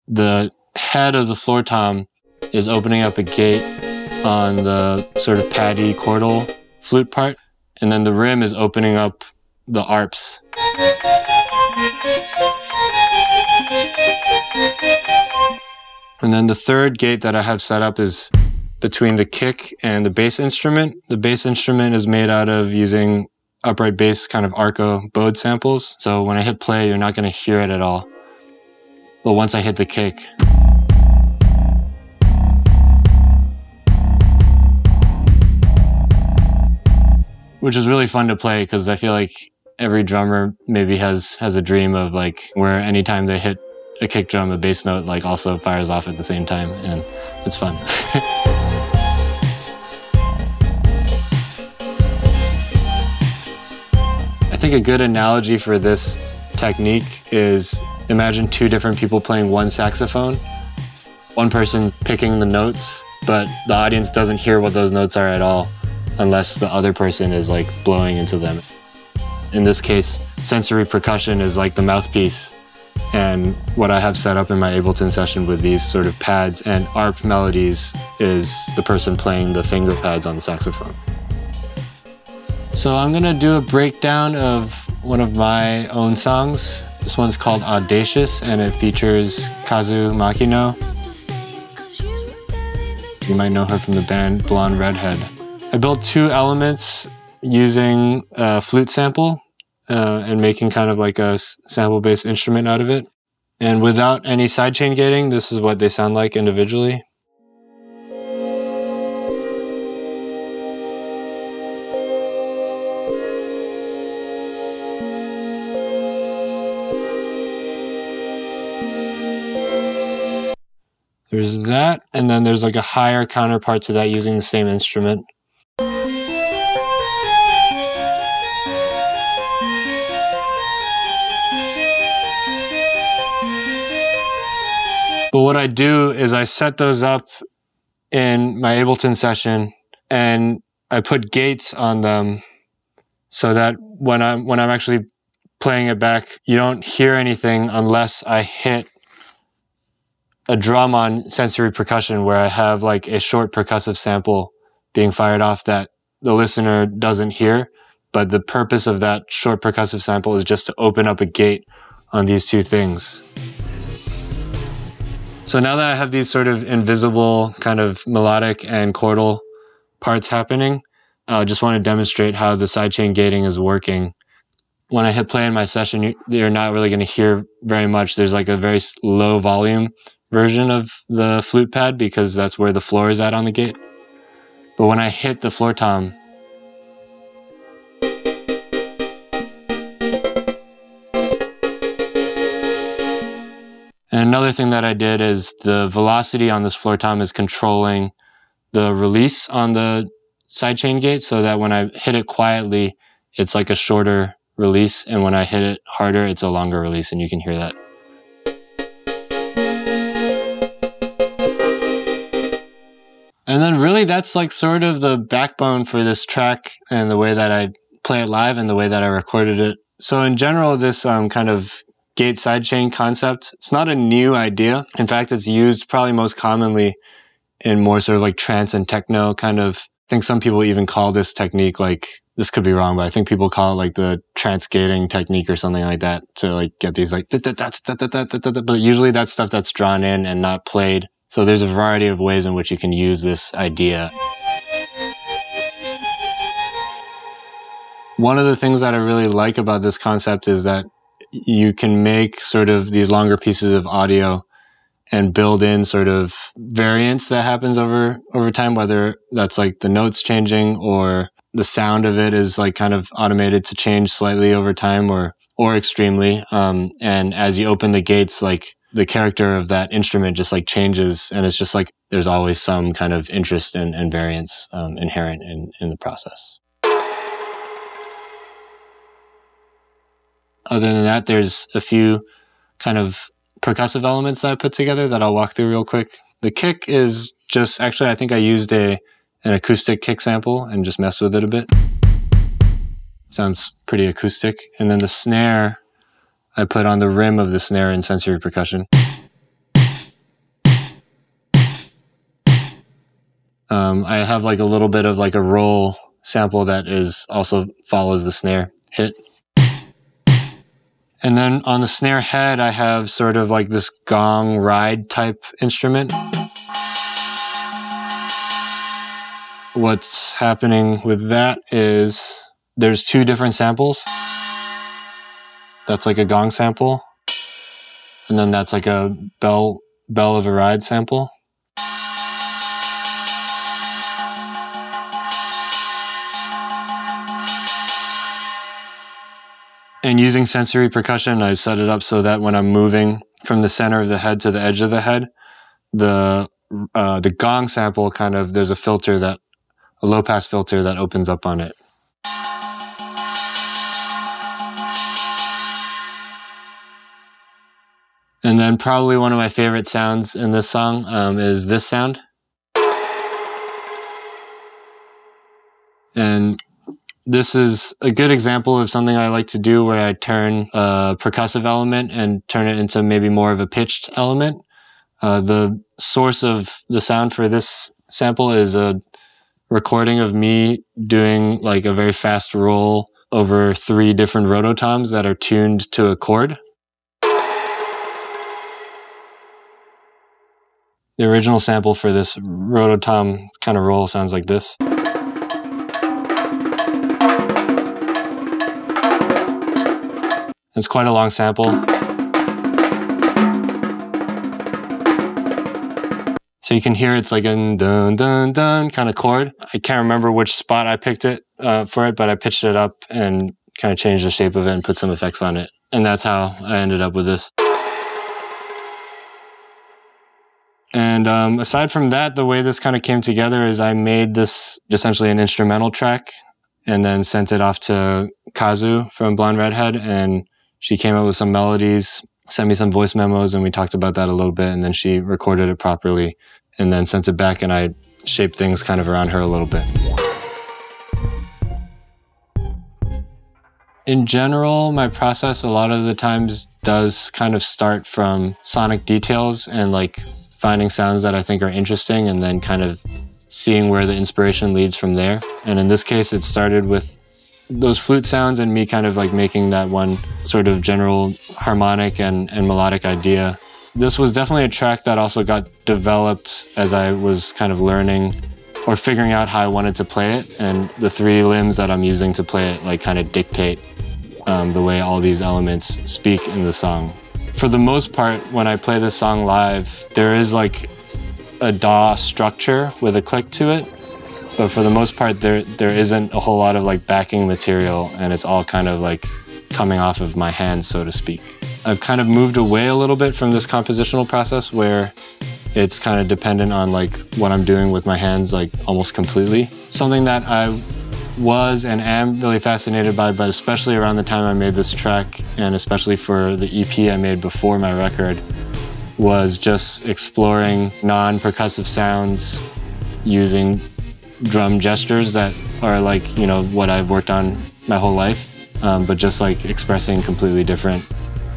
The head of the floor tom is opening up a gate on the sort of paddy chordal flute part, and then the rim is opening up the arps. And then the third gate that I have set up is between the kick and the bass instrument. The bass instrument is made out of using upright bass kind of arco bowed samples. So when I hit play, you're not going to hear it at all. But once I hit the kick, which is really fun to play because I feel like every drummer maybe has a dream of like where anytime they hit a kick drum, a bass note like also fires off at the same time, and it's fun. I think a good analogy for this technique is imagine two different people playing one saxophone. One person's picking the notes, but the audience doesn't hear what those notes are at all unless the other person is like blowing into them. In this case, sensory percussion is like the mouthpiece, and what I have set up in my Ableton session with these sort of pads and ARP melodies is the person playing the finger pads on the saxophone. So I'm gonna do a breakdown of one of my own songs. This one's called Audacious, and it features Kazu Makino. You might know her from the band Blonde Redhead. I built two elements using a flute sample and making kind of like a sample-based instrument out of it. And without any sidechain gating, this is what they sound like individually. There's that, and then there's like a higher counterpart to that using the same instrument. But what I do is I set those up in my Ableton session and I put gates on them so that when I'm actually playing it back, you don't hear anything unless I hit a drum on sensory percussion where I have like a short percussive sample being fired off that the listener doesn't hear. But the purpose of that short percussive sample is just to open up a gate on these two things. So now that I have these sort of invisible kind of melodic and chordal parts happening, I just want to demonstrate how the sidechain gating is working. When I hit play in my session, you're not really going to hear very much. There's like a very low volume version of the flute pad because that's where the floor is at on the gate. But when I hit the floor tom, and another thing that I did is the velocity on this floor tom is controlling the release on the sidechain gate so that when I hit it quietly, it's like a shorter release, and when I hit it harder, it's a longer release, and you can hear that. And then really that's like sort of the backbone for this track and the way that I play it live and the way that I recorded it. So in general, this kind of gate sidechain concept, it's not a new idea. In fact, it's used probably most commonly in more sort of like trance and techno kind of, I think some people even call this technique like, this could be wrong, but I think people call it like the trance gating technique or something like that to like get these like, but usually that's stuff that's drawn in and not played. So there's a variety of ways in which you can use this idea. One of the things that I really like about this concept is that you can make sort of these longer pieces of audio and build in sort of variance that happens over time, whether that's like the notes changing or the sound of it is like kind of automated to change slightly over time or extremely. And as you open the gates, like the character of that instrument just like changes, and it's just like there's always some kind of interest and variance inherent in the process. Other than that, there's a few kind of percussive elements that I put together that I'll walk through real quick. The kick is just, actually I think I used an acoustic kick sample and just messed with it a bit. Sounds pretty acoustic. And then the snare, I put on the rim of the snare in sensory percussion. I have like a little bit of like a roll sample that is also follows the snare hit. And then on the snare head, I have sort of like this gong ride type instrument. What's happening with that is there's two different samples. That's like a gong sample. And then that's like a bell of a ride sample. And using sensory percussion, I set it up so that when I'm moving from the center of the head to the edge of the head, the gong sample kind of, there's a filter that, a low pass filter that opens up on it. And then probably one of my favorite sounds in this song is this sound. And this is a good example of something I like to do where I turn a percussive element and turn it into maybe more of a pitched element. The source of the sound for this sample is a recording of me doing like a very fast roll over 3 different rototoms that are tuned to a chord. The original sample for this rototom kind of roll sounds like this. It's quite a long sample. So you can hear it's like a dun dun dun kind of chord. I can't remember which spot I picked it for it, but I pitched it up and kind of changed the shape of it and put some effects on it. And that's how I ended up with this. And aside from that, the way this kind of came together is I made this essentially an instrumental track and then sent it off to Kazu from Blonde Redhead, and she came up with some melodies, sent me some voice memos, and we talked about that a little bit, and then she recorded it properly and then sent it back, and I shaped things kind of around her a little bit. In general, my process a lot of the times does kind of start from sonic details and like finding sounds that I think are interesting and then kind of seeing where the inspiration leads from there. And in this case, it started with those flute sounds and me kind of like making that one sort of general harmonic and melodic idea. This was definitely a track that also got developed as I was kind of learning or figuring out how I wanted to play it. And the 3 limbs that I'm using to play it like kind of dictate the way all these elements speak in the song. For the most part, when I play this song live, there is like a DAW structure with a click to it. But for the most part, there isn't a whole lot of like backing material, and it's all kind of like coming off of my hands, so to speak. I've kind of moved away a little bit from this compositional process where it's kind of dependent on like what I'm doing with my hands like almost completely. Something that I was and am really fascinated by, but especially around the time I made this track and especially for the EP I made before my record, was just exploring non-percussive sounds using drum gestures that are like, you know, what I've worked on my whole life, but just like expressing completely different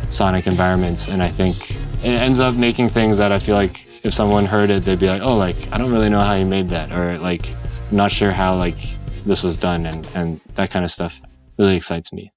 sonic environments. And I think it ends up making things that I feel like if someone heard it, they'd be like, oh, like, I don't really know how you made that, or like, I'm not sure how like this was done, and that kind of stuff really excites me.